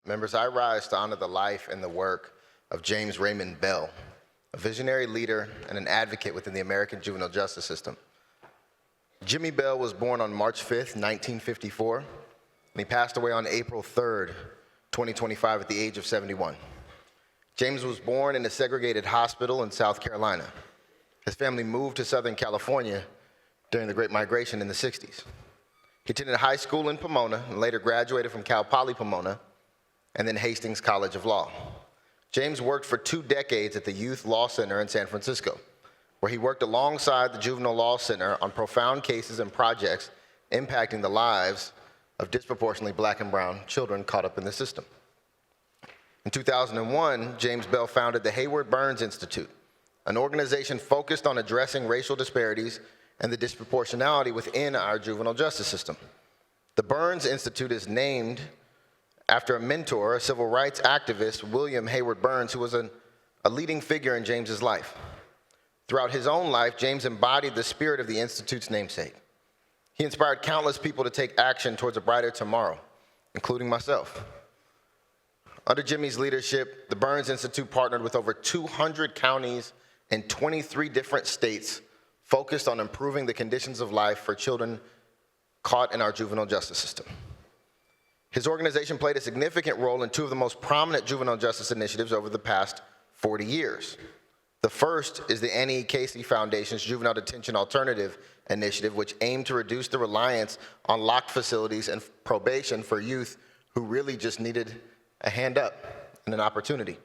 Members, I rise to honor the life and the work of James Raymond Bell, a visionary leader and an advocate within the American juvenile justice system. Jimmy Bell was born on March 5th, 1954, and he passed away on April 3rd, 2025 at the age of 71. James was born in a segregated hospital in South Carolina. His family moved to Southern California during the Great Migration in the 60s. He attended high school in Pomona and later graduated from Cal Poly Pomona and then Hastings College of Law. James worked for 2 decades at the Youth Law Center in San Francisco, where he worked alongside the Juvenile Law Center on profound cases and projects impacting the lives of disproportionately Black and brown children caught up in the system. In 2001, James Bell founded the Hayward Burns Institute, an organization focused on addressing racial disparities and the disproportionality within our juvenile justice system. The Burns Institute is named after a mentor, a civil rights activist, William Hayward Burns, who was a leading figure in James's life. Throughout his own life, James embodied the spirit of the Institute's namesake. He inspired countless people to take action towards a brighter tomorrow, including myself. Under Jimmy's leadership, the Burns Institute partnered with over 200 counties in 23 different states focused on improving the conditions of life for children caught in our juvenile justice system. His organization played a significant role in 2 of the most prominent juvenile justice initiatives over the past 40 years. The first is the Annie Casey Foundation's Juvenile Detention Alternative Initiative, which aimed to reduce the reliance on locked facilities and probation for youth who really just needed a hand up and an opportunity.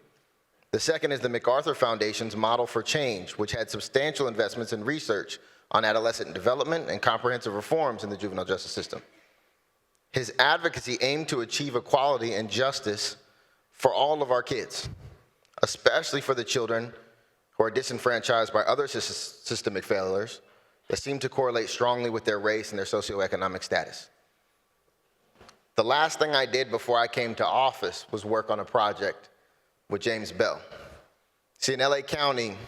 The second is the MacArthur Foundation's Model for Change, which had substantial investments in research on adolescent development and comprehensive reforms in the juvenile justice system. His advocacy aimed to achieve equality and justice for all of our kids, especially for the children who are disenfranchised by other systemic failures that seem to correlate strongly with their race and their socioeconomic status. The last thing I did before I came to office was work on a project with James Bell. See, in LA County,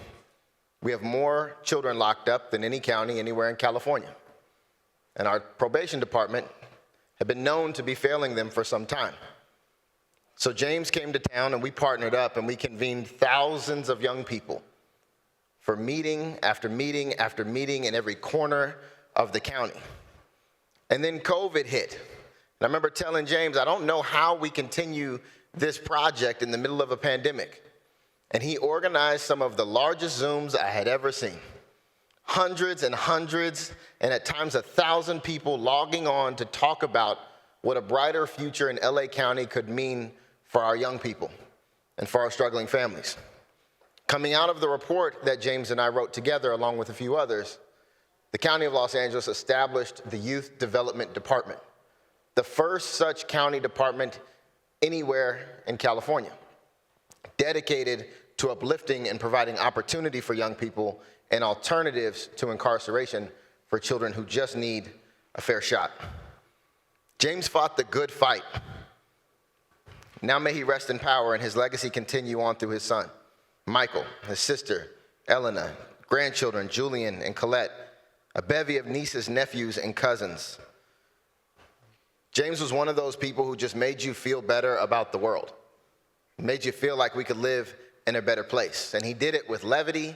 we have more children locked up than any county anywhere in California. And our probation department had been known to be failing them for some time. So James came to town and we partnered up and we convened thousands of young people for meeting after meeting after meeting in every corner of the county. And then COVID hit. And I remember telling James, I don't know how we continue this project in the middle of a pandemic. And he organized some of the largest Zooms I had ever seen. Hundreds and hundreds, and at times 1,000 people logging on to talk about what a brighter future in LA County could mean for our young people and for our struggling families. Coming out of the report that James and I wrote together, along with a few others, the County of Los Angeles established the Youth Development Department, the first such county department anywhere in California, dedicated to uplifting and providing opportunity for young people and alternatives to incarceration for children who just need a fair shot. James fought the good fight. Now may he rest in power and his legacy continue on through his son, Michael, his sister, Elena, grandchildren, Julian and Colette, a bevy of nieces, nephews, and cousins. James was one of those people who just made you feel better about the world, made you feel like we could live in a better place. And he did it with levity,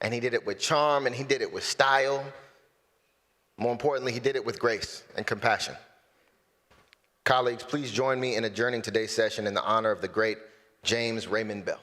and he did it with charm, and he did it with style. More importantly, he did it with grace and compassion. Colleagues, please join me in adjourning today's session in the honor of the great James Raymond Bell.